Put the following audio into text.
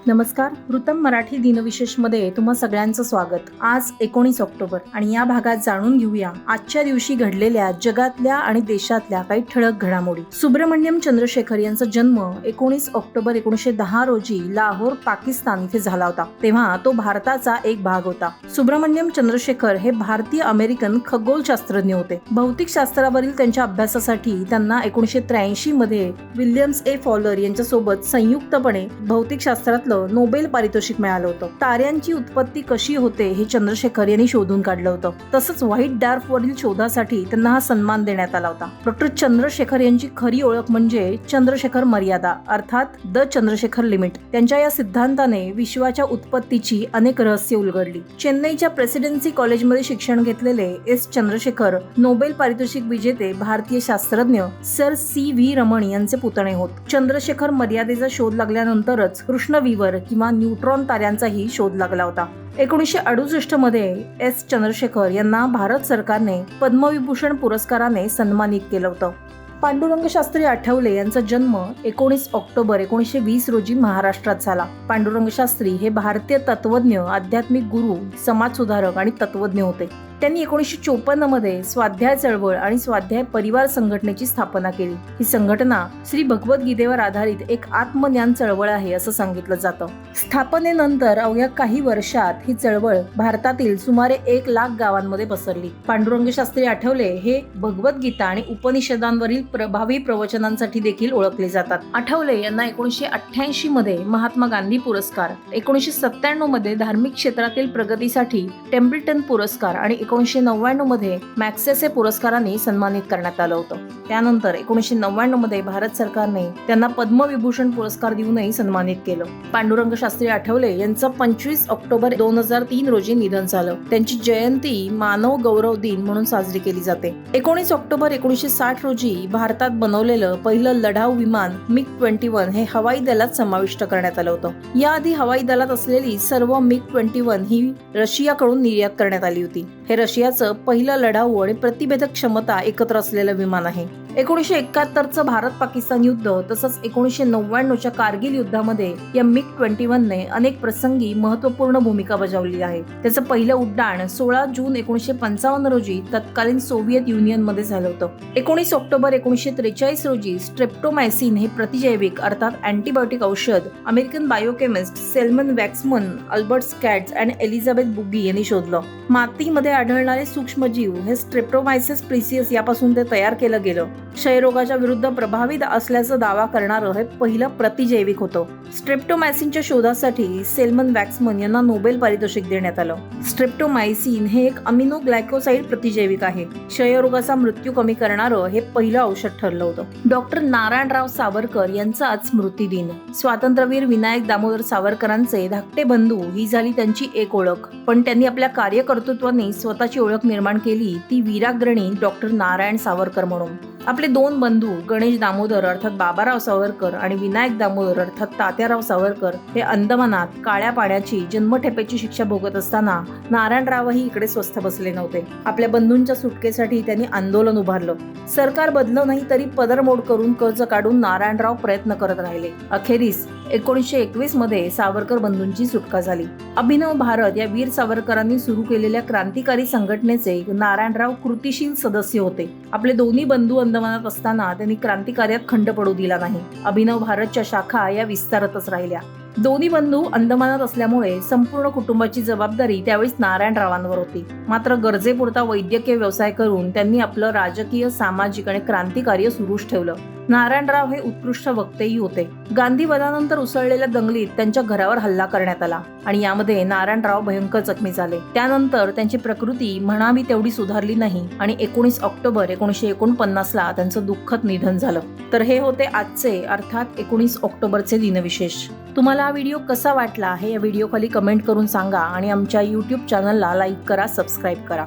नमस्कार. वृत्तम मराठी दिनविशेष मध्ये तुम्हा सगळ्यांचं स्वागत. आज 19 ऑक्टोबर आणि या भागात जाणून घेऊया आजच्या दिवशी घडलेल्या जगातल्या आणि देशातल्या काही ठळक घडामोडी. सुब्रमण्यम चंद्रशेखर यांचा जन्म 19 ऑक्टोबर 1910 रोजी लाहोर, पाकिस्तान इथे झाला होता. तेव्हा तो भारताचा एक भाग होता. सुब्रमण्यम चंद्रशेखर हे भारतीय अमेरिकन खगोलशास्त्रज्ञ होते. भौतिक शास्त्रावरील त्यांच्या अभ्यासासाठी त्यांना 1983 मध्ये विल्यम्स ए फॉलर यांच्या सोबत संयुक्तपणे भौतिक शास्त्रात नोबेल पारितोषिक मिळालं होतं. ताऱ्यांची उत्पत्ती कशी होते हे चंद्रशेखर यांनी शोधून काढलं होतं. तसंच व्हाईट डार्क वरील शोधासाठी त्यांना हा सन्मान देण्यात आला होता. डॉक्टर चंद्रशेखर यांची खरी ओळख म्हणजे चंद्रशेखर मर्यादा अर्थात द चंद्रशेखर लिमिट. त्यांच्या या सिद्धांताने विश्वाच्या उत्पत्तीची अनेक रहस्य उलगडली. चेन्नईच्या प्रेसिडेन्सी कॉलेजमध्ये शिक्षण घेतलेले एस चंद्रशेखर नोबेल पारितोषिक विजेते भारतीय शास्त्रज्ञ सर सी व्ही रमण यांचे पुतणे होत. चंद्रशेखर मर्यादेचा शोध लागल्यानंतरच कृष्णविवर किंवा न्यूट्रॉन ताऱ्यांचाही शोध लागला होता. 1968 मध्ये एस चंद्रशेखर यांना भारत सरकारने पद्मविभूषण पुरस्काराने सन्मानित केलं होतं. पांडुरंग शास्त्री आठवले यांचा जन्म 19 ऑक्टोबर 1920 रोजी महाराष्ट्रात झाला. पांडुरंग शास्त्री हे भारतीय तत्वज्ञ, आध्यात्मिक गुरु, समाजसुधारक आणि तत्वज्ञ होते. त्यांनी 1954 मध्ये स्वाध्याय चळवळ आणि स्वाध्याय परिवार संघटनेची स्थापना केली. ही संघटना श्री भगवद्गीतेवर आधारित एक आत्मज्ञान चळवळ आहे असं सांगितलं जातं. स्थापनेनंतर अवघ्या काही वर्षात ही चळवळ भारतातील सुमारे 1 लाख गावांमध्ये पसरली. पांडुरंग शास्त्री आठवले हे भगवद्गीता आणि उपनिषदांवरील प्रभावी प्रवचनांसाठी देखील ओळखले जातात. आठवले यांना 1988 मध्ये महात्मा गांधी पुरस्कार, 1997 मध्ये धार्मिक क्षेत्रातील प्रगतीसाठी टेम्पल्टन पुरस्कार आणि 1999 मध्ये मॅक्सेसे पुरस्काराने सन्मानित करण्यात आलं होतं. त्यानंतर 1999 मध्ये भारत सरकारने त्यांना पद्मविभूषण पुरस्कार देऊनही सन्मानित केलं. पांडुरंग शास्त्री आठवले यांचं 25 ऑक्टोबर 2003 रोजी निधन झालं. त्यांची जयंती मानव गौरव दिन म्हणून साजरी केली जाते. 19 ऑक्टोबर 1960 रोजी भारतात बनवलेलं पहिलं लढाऊ विमान MiG-21 हे हवाई दलात समाविष्ट करण्यात आलं होतं. याआधी हवाई दलात असलेली सर्व MiG-21 ही रशियाकडून निर्यात करण्यात आली होती. हे रशियाचं पहिलं लढाऊ आणि प्रतिभेदक क्षमता एकत्र असलेलं विमान आहे. 1971चं भारत पाकिस्तान युद्ध तसंच 1999च्या कारगिल युद्धामध्ये या MiG-21 ने अनेक प्रसंगी महत्त्वपूर्ण भूमिका बजावली आहे. त्याचं पहिलं उड्डाण 16 जून 1955 रोजी तत्कालीन सोव्हिएत युनियन मध्ये झालं होतं. 19 ऑक्टोबर 1943 रोजी स्ट्रेप्टोमायसिन हे प्रतिजैविक अर्थात अँटीबायोटिक औषध American biochemist salmon Waxman, Albert स्कॅट्स आणि एलिझाबेथ बुगी यांनी शोधलं. मातीमध्ये आढळणारे सूक्ष्मजीव हे स्ट्रेप्टोमायसिस प्रिसियस यापासून ते तयार केलं गेलं. क्षयरोगाच्या विरुद्ध प्रभावी असल्याचा दावा करणारं हे पहिलं प्रतिजैविक होतं. स्ट्रेप्टोमायसिनच्या शोधासाठी सेल्मन वॅक्समन यांना नोबेल पारितोषिक देण्यात आलं. स्ट्रेप्टोमायसिन हे एक अमिनो ग्लायकोसाइड प्रतिजैविक आहे. क्षयरोगाचा मृत्यू कमी करणारं हे पहिलं औषध ठरलं होतं. डॉक्टर नारायणराव सावरकर यांचा आज स्मृतिदिन. स्वातंत्र्यवीर विनायक दामोदर सावरकरांचे धाकटे बंधू ही झाली त्यांची एक ओळख. पण त्यांनी आपल्या कार्यकर्तृत्वाने स्वतःची ओळख निर्माण केली ती वीराग्रणी डॉक्टर नारायण सावरकर म्हणून. आपले 2 बंधू गणेश दामोदर अर्थात बाबाराव सावरकर आणि विनायक दामोदर अर्थात तात्याराव सावरकर हे अंदमानात काळ्या पाण्याची जन्मठेपेची शिक्षा भोगत असताना नारायणरावही इकडे स्वस्थ बसले नव्हते. आपल्या बंधूंच्या सुटकेसाठी त्यांनी आंदोलन उभारलं. सरकार बदलं नाही तरी पदरमोड करून कर्ज काढून नारायणराव प्रयत्न करत राहिले. अखेरीस 1921 मध्ये सावरकर बंधूंची सुटका झाली. अभिनव भारत या वीर सावरकरांनी सुरू केलेल्या क्रांतिकारी संघटनेचे नारायणराव कृतिशील सदस्य होते. आपले दोन्ही बंधू अंदमानात असताना त्यांनी क्रांतिकार्यात खंड पडू दिला नाही. अभिनव भारतच्या शाखा या विस्तारतच राहिल्या. दोन्ही बंधू अंदमानात असल्यामुळे संपूर्ण कुटुंबाची जबाबदारी त्यावेळेस नारायणरावांवर होती. मात्र गरजेपुरता वैद्यकीय व्यवसाय करून त्यांनी आपलं राजकीय, सामाजिक आणि क्रांतिकार्य सुरूच ठेवलं. नारायणराव हे उत्कृष्ट वक्तेही होते. गांधी वधानंतर उसळलेल्या दंगलीत त्यांच्या घरावर हल्ला करण्यात आला आणि यामध्ये नारायणराव भयंकर जखमी झाले. त्यानंतर त्यांची प्रकृती म्हणावी तेवढी सुधारली नाही आणि 19 ऑक्टोबर 1949 ला त्यांचं दुःखद निधन झालं. तर हे होते आजचे अर्थात 19 ऑक्टोबरचे दिनविशेष. तुम्हाला हा व्हिडिओ कसा वाटला हे या व्हिडिओ खाली कमेंट करून सांगा आणि आमच्या YouTube चॅनलला लाईक करा, सबस्क्राईब करा.